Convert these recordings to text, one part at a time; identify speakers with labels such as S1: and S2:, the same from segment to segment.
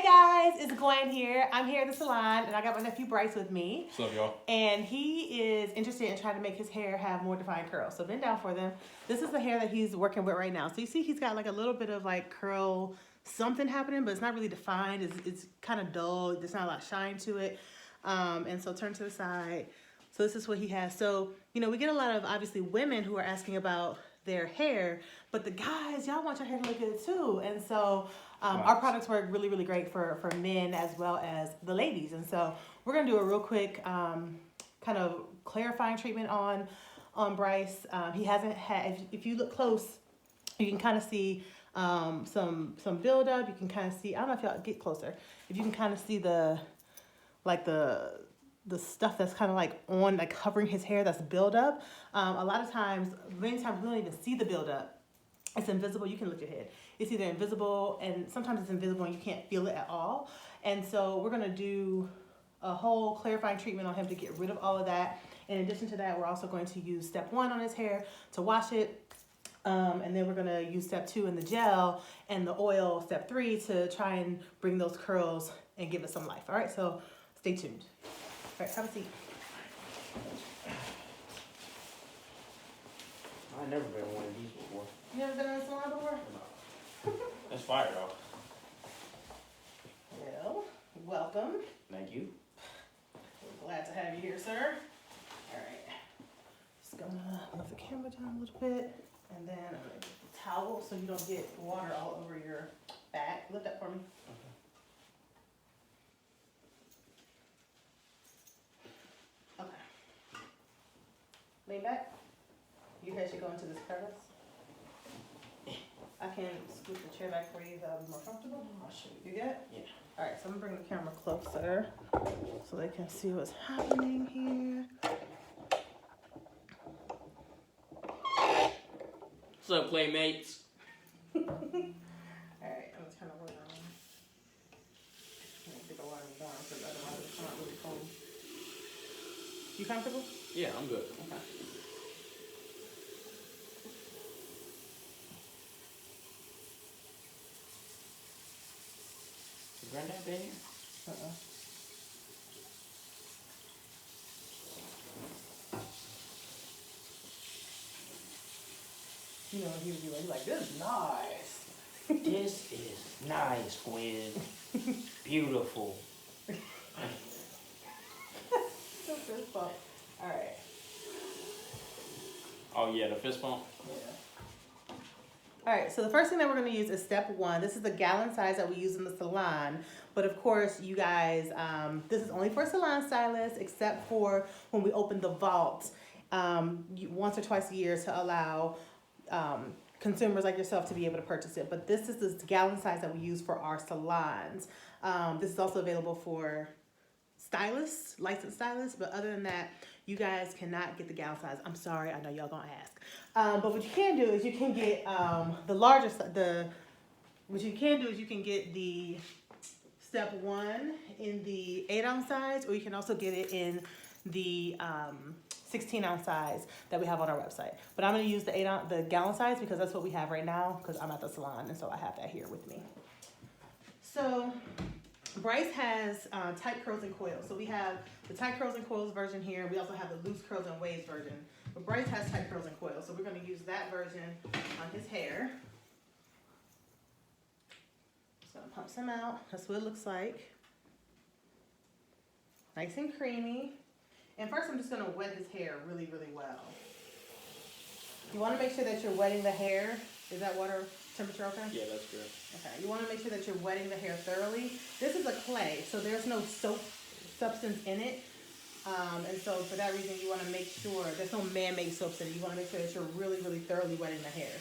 S1: Hey guys, it's Gwen here. I'm here at the salon and I got my nephew Bryce with me.
S2: What's up, y'all?
S1: And he is interested in trying to make his hair have more defined curls. So bend down for them. This is the hair that he's working with right now. So you see he's got like a little bit of like curl something happening, but it's not really defined. It's kind of dull. There's not a lot of shine to it. And so turn to the side. So this is what he has. So, you know, we get a lot of obviously women who are asking about their hair, but the guys, y'all want your hair to look good too. And so our products work really, really great for men as well as the ladies. And so we're gonna do a real quick kind of clarifying treatment on Bryce. He hasn't had, if you look close, you can kind of see some buildup. You can kind of see, I don't know if y'all get closer, if you can kind of see the stuff that's kind of like on, like covering his hair that's buildup. A lot of times, many times we don't even see the buildup. It's invisible. You can lift your head. It's either invisible and sometimes it's invisible and you can't feel it at all. And so we're going to do a whole clarifying treatment on him to get rid of all of that. In addition to that, we're also going to use step 1 on his hair to wash it. And then we're going to use step 2 in the gel and the oil, step 3, to try and bring those curls and give it some life. All right, so stay tuned. All right, have a seat.
S2: I've never been in one of these before.
S1: You never been in a salon before?
S2: No. That's fire, though.
S1: Well, welcome.
S2: Thank you.
S1: We're glad to have you here, sir. All right. Just gonna move the camera down a little bit, and then I'm gonna get the towel so you don't get water all over your back. Lift that for me. Okay. Lean back. Your head should go into this crevice. I can scoot the chair back for you if that would be more comfortable. I'll show you. You good?
S2: Yeah.
S1: All right, so I'm gonna bring the camera closer so they can see what's happening here.
S2: What's up, playmates?
S1: All right, I'm gonna turn the water on. I'm gonna get the water warm because otherwise it's not really cold. You comfortable?
S2: Yeah, I'm good. Okay. Is Granddad been here?
S1: Uh-uh. You know, he would be like, this is nice.
S2: This is nice, Gwen. Beautiful.
S1: So fist bump. All right.
S2: Oh, yeah, the fist bump?
S1: Yeah. All right, so the first thing that we're going to use is step 1. This is the gallon size that we use in the salon. But of course, you guys, this is only for salon stylists, except for when we open the vault once or twice a year to allow consumers like yourself to be able to purchase it. But this is the gallon size that we use for our salons. This is also available for stylists, licensed stylists, but other than that, you guys cannot get the gallon size. I'm sorry, I know y'all gonna ask. But what you can do is you can get the largest, what you can do is you can get the step 1 in the 8-ounce size, or you can also get it in the 16-ounce size that we have on our website. But I'm gonna use the gallon size because that's what we have right now because I'm at the salon and so I have that here with me. So Bryce has tight curls and coils. So we have the tight curls and coils version here. We also have the loose curls and waves version. But Bryce has tight curls and coils. So we're going to use that version on his hair. Just going to pump some out. That's what it looks like. Nice and creamy. And first I'm just going to wet his hair really, really well. You want to make sure that you're wetting the hair. Is that water temperature okay?
S2: Yeah, that's good.
S1: Okay, you want to make sure that you're wetting the hair thoroughly. This is a clay, so there's no soap substance in it. And so for that reason, you want to make sure, there's no man-made soaps in it. You want to make sure that you're really, really thoroughly wetting the hair.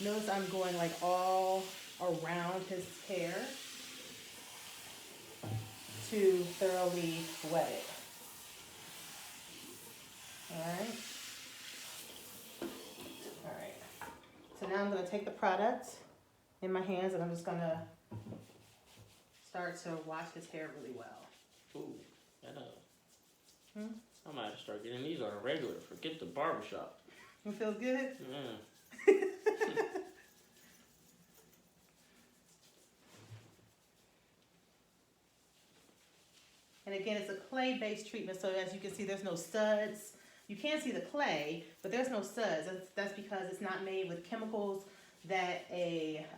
S1: Notice I'm going like all around his hair to thoroughly wet it. Alright. Alright. So now I'm going to take the product in my hands and I'm just going to start to wash his hair really well.
S2: Ooh, that I might have to start getting these on a regular. Forget the barbershop.
S1: It feels good?
S2: Yeah.
S1: And again, it's a clay-based treatment, so as you can see, there's no studs. You can see the clay, but there's no studs. That's because it's not made with chemicals that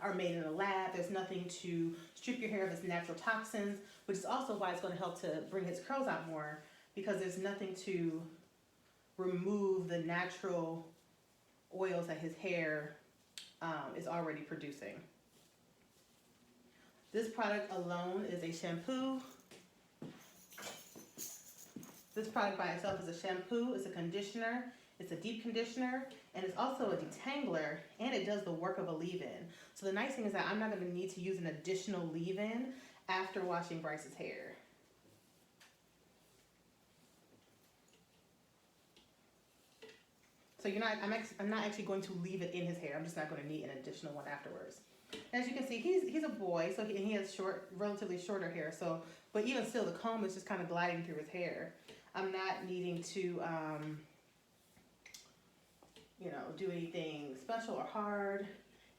S1: are made in a lab. There's nothing to strip your hair of its natural toxins, which is also why it's going to help to bring his curls out more, because there's nothing to remove the natural oils that his hair is already producing. This product alone is a shampoo. This product by itself is a shampoo, it's a conditioner, it's a deep conditioner, and it's also a detangler, and it does the work of a leave-in. So the nice thing is that I'm not going to need to use an additional leave-in after washing Bryce's hair. So I'm not actually going to leave it in his hair. I'm just not going to need an additional one afterwards. As you can see, he's a boy, so he has relatively shorter hair. So, but even still, the comb is just kind of gliding through his hair. I'm not needing to, do anything special or hard.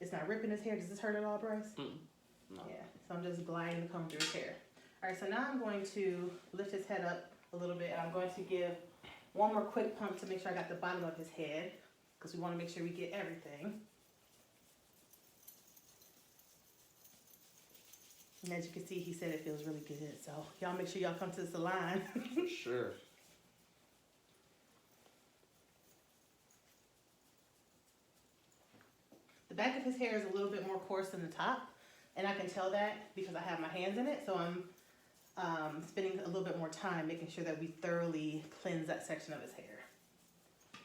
S1: It's not ripping his hair. Does this hurt at all, Bryce?
S2: No.
S1: Yeah. So I'm just gliding the comb through his hair. All right. So now I'm going to lift his head up a little bit, and I'm going to give one more quick pump to make sure I got the bottom of his head, because we want to make sure we get everything. And as you can see, he said it feels really good. So y'all make sure y'all come to the salon.
S2: For sure.
S1: The back of his hair is a little bit more coarse than the top, and I can tell that because I have my hands in it. So I'm spending a little bit more time making sure that we thoroughly cleanse that section of his hair.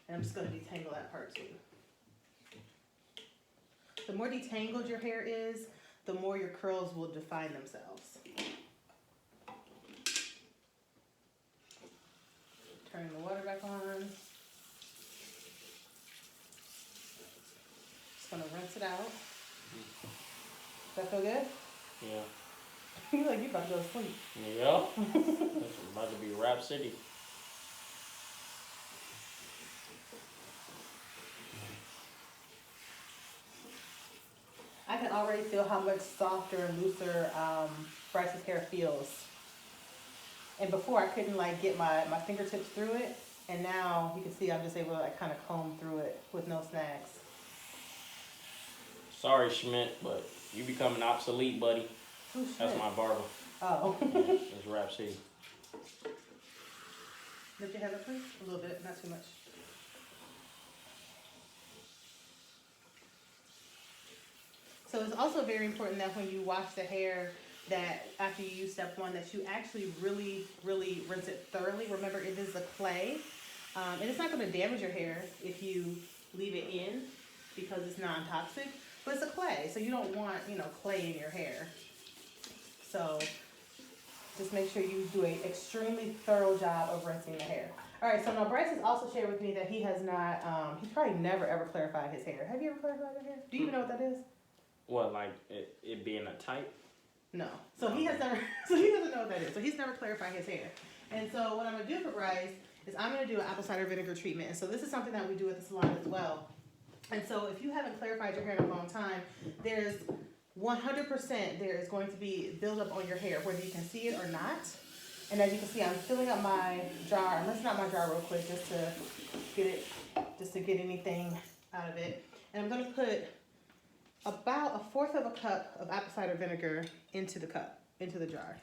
S1: And I'm just going to detangle that part too. The more detangled your hair is, the more your curls will define themselves. Turn the water back on. Just gonna rinse it out. Does that feel good?
S2: Yeah.
S1: You like you about to go to sleep.
S2: Yeah. It's about to be Rap City.
S1: I can already feel how much softer and looser Bryce's hair feels. And before I couldn't get my fingertips through it, and now you can see I'm just able to kind of comb through it with no snags.
S2: Sorry, Schmidt, but you becoming obsolete, buddy.
S1: Who's
S2: That's
S1: Schmidt?
S2: my barber.
S1: Oh.
S2: Yeah, it's Rap City.
S1: Lift your head up, please. A little bit, not too much. So it's also very important that when you wash the hair, that after you use step one, that you actually really, really rinse it thoroughly. Remember, it is a clay, and it's not going to damage your hair if you leave it in because it's non-toxic, but it's a clay, so you don't want, clay in your hair. So just make sure you do an extremely thorough job of rinsing the hair. All right, so now Bryce has also shared with me that he has not, he's probably never ever clarified his hair. Have you ever clarified your hair? Do you even know what that is?
S2: What, like it being a type?
S1: No. So he has never, so he doesn't know what that is. So he's never clarified his hair. And so what I'm going to do for Bryce is I'm going to do an apple cider vinegar treatment. And so this is something that we do at the salon as well. And so if you haven't clarified your hair in a long time, there's 100% there is going to be buildup on your hair, whether you can see it or not. And as you can see, I'm filling up my jar. I'm messing up my jar real quick just to get anything out of it. And I'm going to put about 1/4 of a cup of apple cider vinegar into the jar.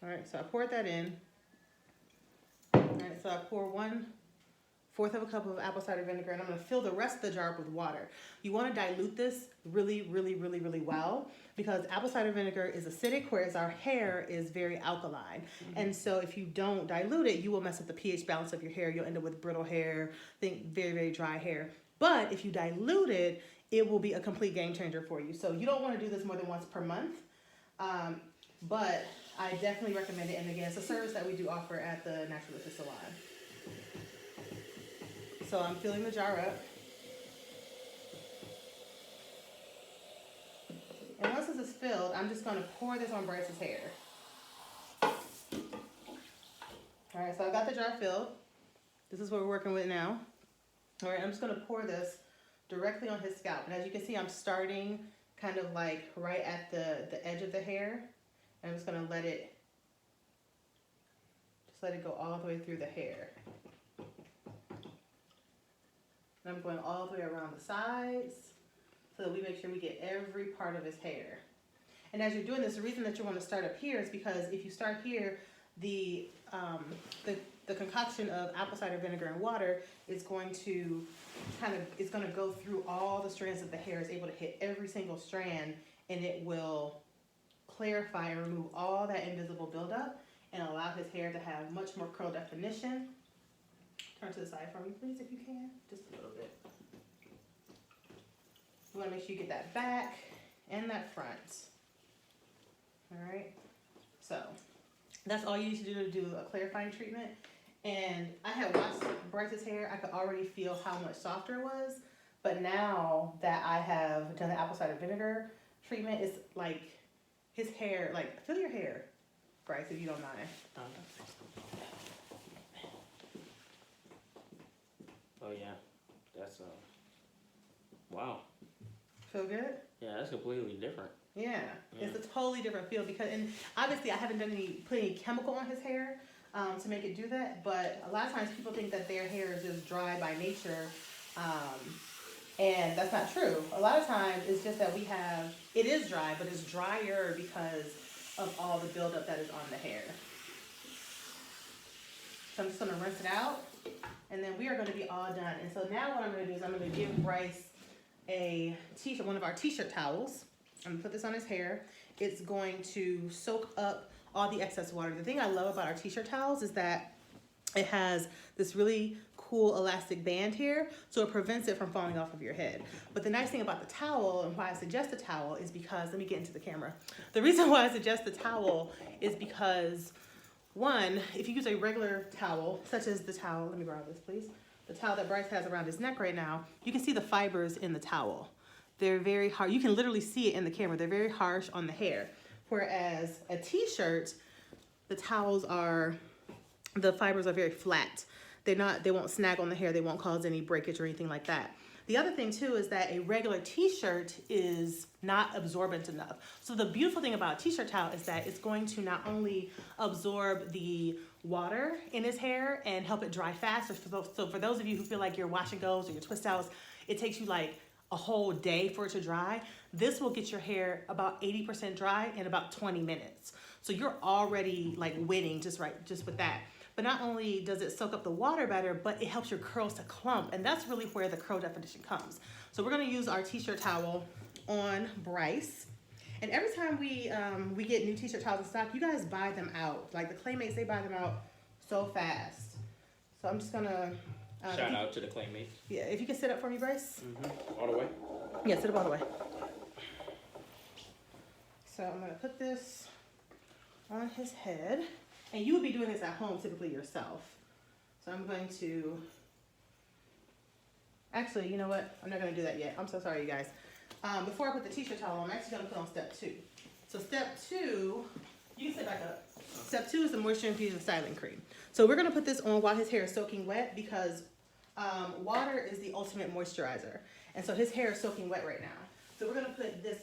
S1: All right, so I poured that in. All right, so I pour 1/4 of a cup of apple cider vinegar, and I'm going to fill the rest of the jar up with water. You want to dilute this really, really, really, really well, because apple cider vinegar is acidic, whereas our hair is very alkaline. Mm-hmm. And so if you don't dilute it, you will mess up the pH balance of your hair. You'll end up with brittle hair, very, very dry hair. But if you dilute it, it will be a complete game changer for you. So you don't want to do this more than once per month, but I definitely recommend it. And again, it's a service that we do offer at the Naturalistic Salon. So I'm filling the jar up. And once this is filled, I'm just going to pour this on Bryce's hair. All right, so I've got the jar filled. This is what we're working with now. All right, I'm just going to pour this directly on his scalp. And as you can see, I'm starting kind of right at the edge of the hair. And I'm just going to let it Just let it go all the way through the hair. And I'm going all the way around the sides so that we make sure we get every part of his hair. And as you're doing this, the reason that you want to start up here is because if you start here, the concoction of apple cider vinegar and water is going to go through all the strands of the hair, is able to hit every single strand, and it will clarify and remove all that invisible buildup and allow his hair to have much more curl definition. Turn to the side for me, please, if you can, just a little bit. You want to make sure you get that back and that front. All right, so that's all you need to do a clarifying treatment. And I had washed Bryce's hair. I could already feel how much softer it was. But now that I have done the apple cider vinegar treatment, it's like his hair, like, feel your hair, Bryce, if you don't mind.
S2: Oh yeah, that's wow.
S1: Feel good?
S2: Yeah, that's completely different.
S1: Yeah, it's a totally different feel because, and obviously I haven't put any chemical on his hair to make it do that, but a lot of times people think that their hair is just dry by nature, and that's not true. A lot of times it's just that it is dry, but it's drier because of all the buildup that is on the hair. So I'm just gonna rinse it out, and then we are gonna be all done. And so now what I'm gonna do is I'm gonna give Bryce a t-shirt, one of our t-shirt towels. I'm gonna put this on his hair. It's going to soak up all the excess water. The thing I love about our t-shirt towels is that it has this really cool elastic band here, so it prevents it from falling off of your head. But the nice thing about the towel, and why I suggest the towel, is because, let me get into the camera. The reason why I suggest the towel is because, one, if you use a regular towel, such as the towel, let me borrow this please, the towel that Bryce has around his neck right now, you can see the fibers in the towel. They're very hard. You can literally see it in the camera. They're very harsh on the hair. Whereas a t-shirt, the fibers are very flat. They won't snag on the hair. They won't cause any breakage or anything like that. The other thing too is that a regular t-shirt is not absorbent enough. So the beautiful thing about a t-shirt towel is that it's going to not only absorb the water in his hair and help it dry faster. So for those of you who feel like your wash and goes or your twist towels, it takes you like a whole day for it to dry. This will get your hair about 80% dry in about 20 minutes. So you're already like winning just with that. But not only does it soak up the water better, but it helps your curls to clump. And that's really where the curl definition comes. So we're gonna use our t-shirt towel on Bryce. And every time we get new t-shirt towels in stock, you guys buy them out. Like the Claymates, they buy them out so fast. So I'm just gonna...
S2: Shout out to the Claymates.
S1: Yeah, if you can sit up for me, Bryce.
S2: Mm-hmm. All the way?
S1: Yeah, sit up all the way. So I'm gonna put this on his head. And you would be doing this at home typically yourself. So I'm going to, actually, you know what? I'm not gonna do that yet. I'm so sorry, you guys. Before I put the t-shirt towel on, I'm actually gonna put on step 2. So step 2, you can sit back up. Step 2 is the moisture infusion styling cream. So we're gonna put this on while his hair is soaking wet because water is the ultimate moisturizer. And so his hair is soaking wet right now. So we're gonna put this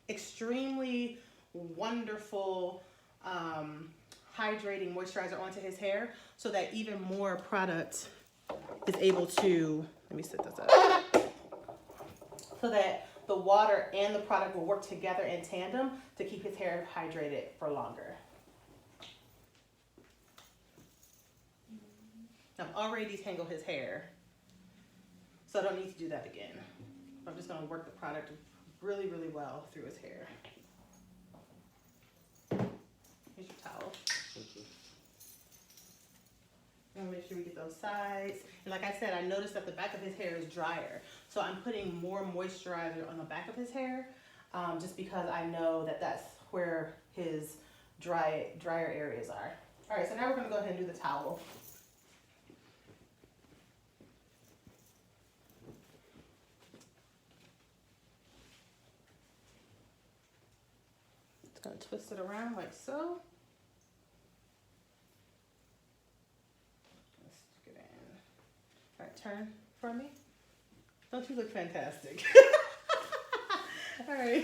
S1: extremely wonderful, hydrating moisturizer onto his hair so that even more product is able to, let me set this up, so that the water and the product will work together in tandem to keep his hair hydrated for longer. I've already detangled his hair, so I don't need to do that again. I'm just gonna work the product really, really well through his hair. Here's your towel. And make sure we get those sides. And like I said, I noticed that the back of his hair is drier. So I'm putting more moisturizer on the back of his hair just because I know that that's where his drier areas are. All right, so now we're gonna go ahead and do the towel. Just gonna twist it around like so. All right, turn for me. Don't you look fantastic? All right.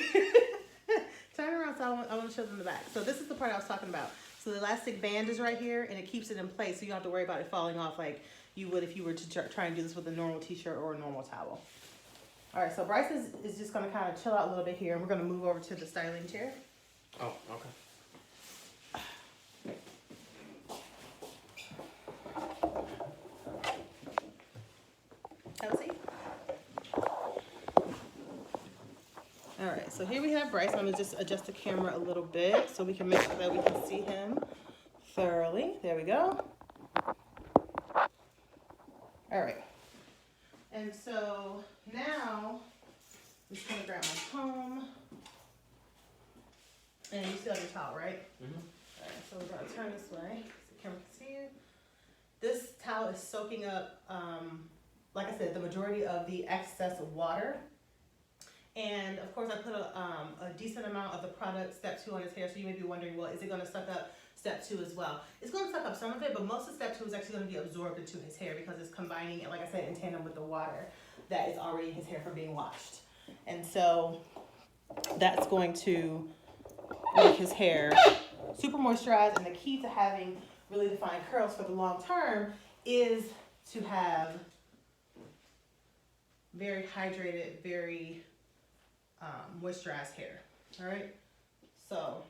S1: Turn around so I want to show them the back. So this is the part I was talking about. So the elastic band is right here, and it keeps it in place, so you don't have to worry about it falling off like you would if you were to try and do this with a normal t-shirt or a normal towel. All right, so Bryce is just gonna kind of chill out a little bit here, and we're gonna move over to the styling chair.
S2: Oh, okay.
S1: Have a seat. All right, so here we have Bryce. I'm gonna just adjust the camera a little bit so we can make sure that we can see him thoroughly. There we go. All right. And so now I'm just gonna grab my comb. And you still have your towel, right?
S2: Mm-hmm.
S1: All right, so we're gonna turn this way so the camera can see you. This towel is soaking up, like I said, the majority of the excess water. And of course I put a decent amount of the product step 2 on his hair, so you may be wondering, well, is it gonna suck up step 2 as well? It's gonna suck up some of it, but most of step 2 is actually gonna be absorbed into his hair because it's combining it, like I said, in tandem with the water that is already in his hair from being washed. And so that's going to make his hair super moisturized, and the key to having really defined curls for the long term is to have very hydrated, very moisturized hair. All right, so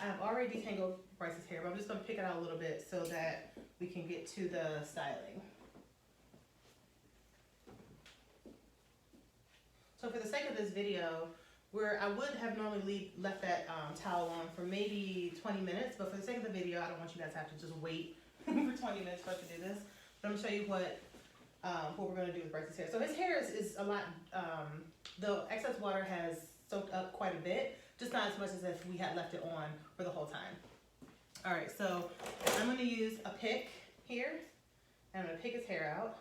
S1: I have already detangled Bryce's hair, but I'm just going to pick it out a little bit so that we can get to the styling. So for the sake of this video, where I would have normally left that towel on for maybe 20 minutes, but for the sake of the video, I don't want you guys to have to just wait for 20 minutes for us to do this. But I'm gonna show you what we're gonna do with Bryce's hair. So his hair is a lot, the excess water has soaked up quite a bit, just not as much as if we had left it on for the whole time. All right, so I'm gonna use a pick here, and I'm gonna pick his hair out.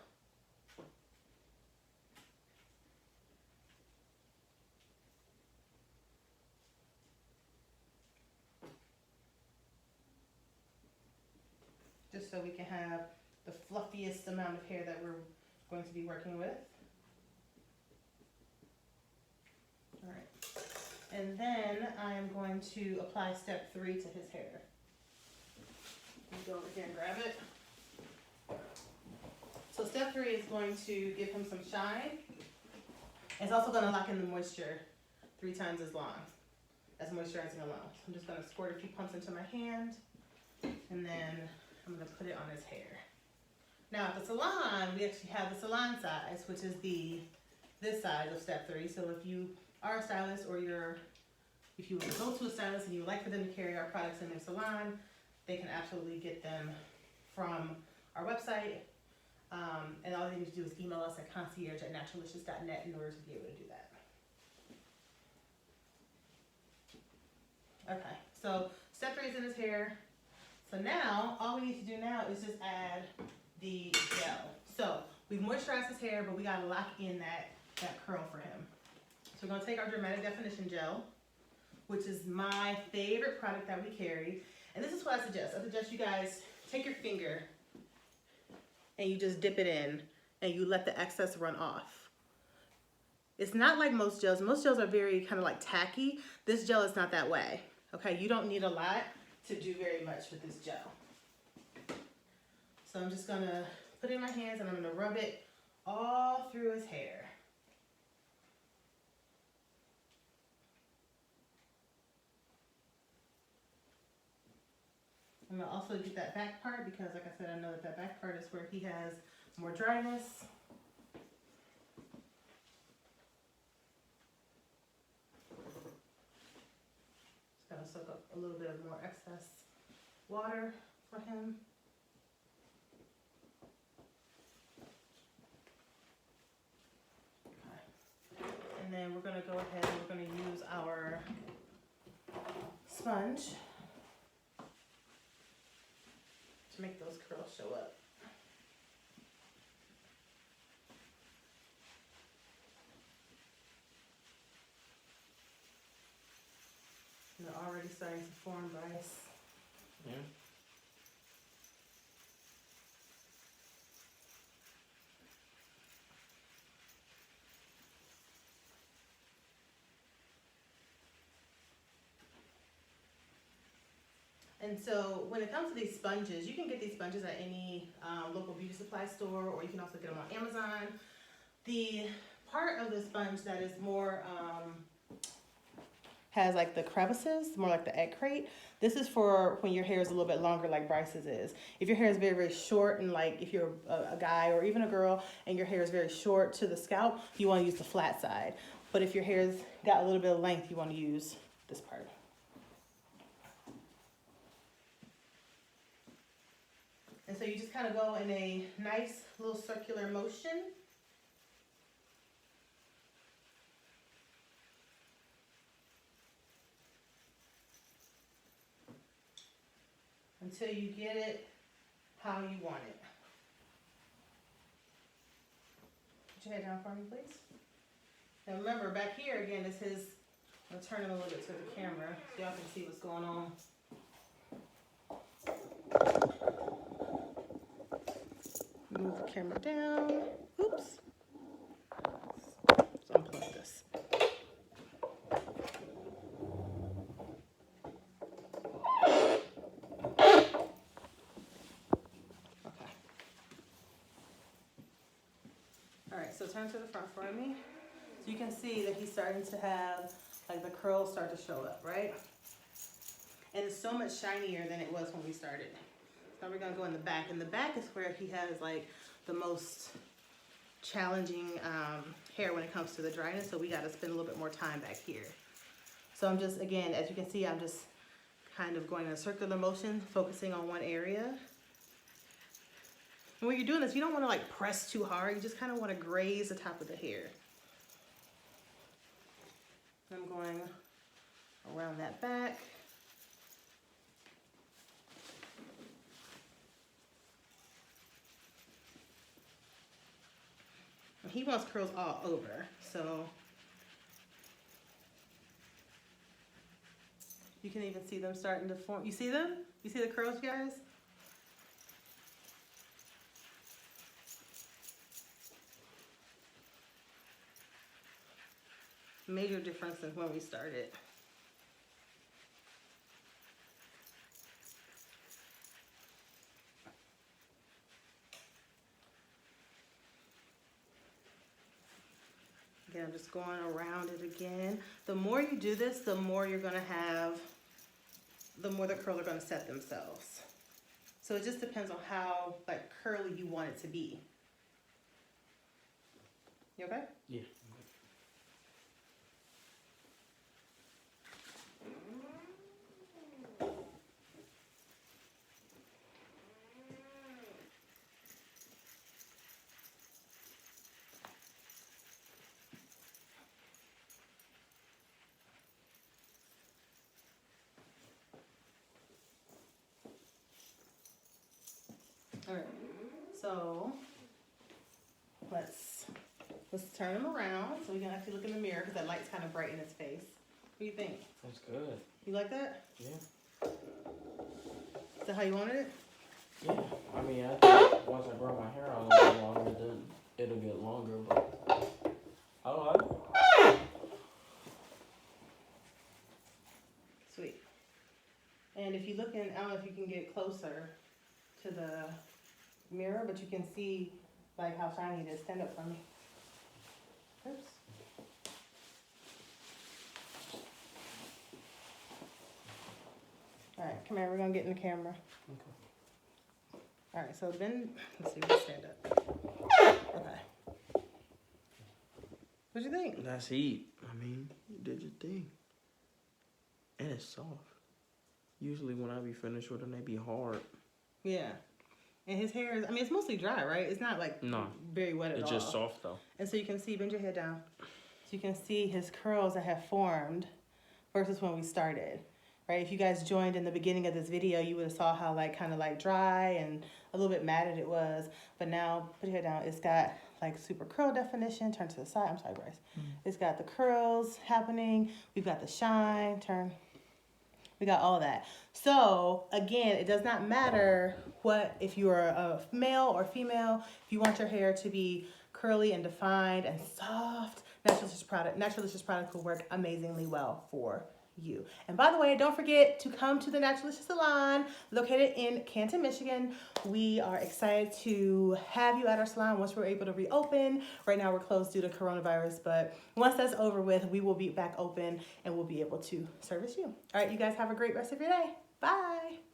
S1: Just so we can have the fluffiest amount of hair that we're going to be working with. All right. And then I'm going to apply step 3 to his hair. Let me go over here and grab it. So step 3 is going to give him some shine. It's also going to lock in the moisture 3 times as long as moisturizing alone. So I'm just going to squirt a few pumps into my hand, and then I'm gonna put it on his hair. Now at the salon, we actually have the salon size, which is this size of step 3. So if you are a stylist, or if you go to a stylist and you would like for them to carry our products in their salon, they can absolutely get them from our website. And all they need to do is email us at concierge@naturalicious.net in order to be able to do that. Okay, so step 3 is in his hair. So now, all we need to do now is just add the gel. So we've moisturized his hair, but we gotta lock in that curl for him. So we're gonna take our Dramatic Definition Gel, which is my favorite product that we carry. And this is what I suggest. I suggest you guys take your finger and you just dip it in and you let the excess run off. It's not like most gels. Most gels are very kind of like tacky. This gel is not that way. Okay, you don't need a lot to do very much with this gel. So I'm just gonna put it in my hands and I'm gonna rub it all through his hair. I'm gonna also get that back part because, like I said, I know that back part is where he has more dryness. Just gonna soak up a little bit of more excess water for him. Okay. And then we're gonna go ahead and we're gonna use our sponge to make those curls show up. And they're already starting to form, Bryce.
S2: Yeah.
S1: And so when it comes to these sponges, you can get these sponges at any local beauty supply store, or you can also get them on Amazon. The part of the sponge that is more, has like the crevices, more like the egg crate. This is for when your hair is a little bit longer like Bryce's is. If your hair is very, very short, and like if you're a guy or even a girl and your hair is very short to the scalp, you want to use the flat side. But if your hair's got a little bit of length, you want to use this part. And so you just kind of go in a nice little circular motion. Until you get it how you want it. Put your head down for me, please. Now remember, back here again is his, I'm gonna turn him a little bit to the camera so y'all can see what's going on. Move the camera down. Oops. So unplug this. Okay. Alright, so turn to the front for me. So you can see that he's starting to have like the curls start to show up, right? And it's so much shinier than it was when we started. Now we're gonna go in the back. In the back is where he has like the most challenging hair when it comes to the dryness, so we gotta spend a little bit more time back here. So I'm just, again, as you can see, I'm just kind of going in a circular motion, focusing on one area. And when you're doing this, you don't wanna like press too hard, you just kind of wanna graze the top of the hair. I'm going around that back. He wants curls all over, so you can even see them starting to form. You see them? You see the curls, guys? Major difference in when we started. Again, I'm just going around it again. The more you do this, the more you're gonna have, the more the curls are gonna set themselves. So it just depends on how like curly you want it to be. You okay?
S2: Yeah.
S1: All right, so let's turn him around so we can actually look in the mirror because that light's kind of bright in his face. What do you think?
S2: That's good.
S1: You like that?
S2: Yeah.
S1: Is that how you wanted it?
S2: Yeah. I mean, I think once I grow my hair out a little bit longer, then it'll get longer, but I don't like it.
S1: Sweet. And if you look in, I don't know if you can get closer to the mirror, but you can see like how shiny it is. Stand up for me. Oops. All right, come here. We're gonna get in the camera.
S2: Okay.
S1: All right, so then let's see. Let's stand up. Okay. What do you think?
S2: That's heat. I mean, you did your thing. And it's soft. Usually when I be finished with them, they be hard.
S1: Yeah. And his hair is, I mean, it's mostly dry, right? It's not like very wet at all.
S2: It's just soft though.
S1: And so you can see, bend your head down. So you can see his curls that have formed versus when we started, right? If you guys joined in the beginning of this video, you would have saw how like kind of like dry and a little bit matted it was. But now, put your head down. It's got like super curl definition. Turn to the side. I'm sorry, Bryce. It's got the curls happening. We've got the shine. Turn. We got all that. So again, it does not matter what, if you are a male or female, if you want your hair to be curly and defined and soft, Naturalicious product will work amazingly well for you. And by the way, don't forget to come to the Naturalicious Salon located in Canton, Michigan. We are excited to have you at our salon once we're able to reopen. Right now we're closed due to coronavirus, but once that's over with, we will be back open and we'll be able to service you. All right, you guys have a great rest of your day. Bye.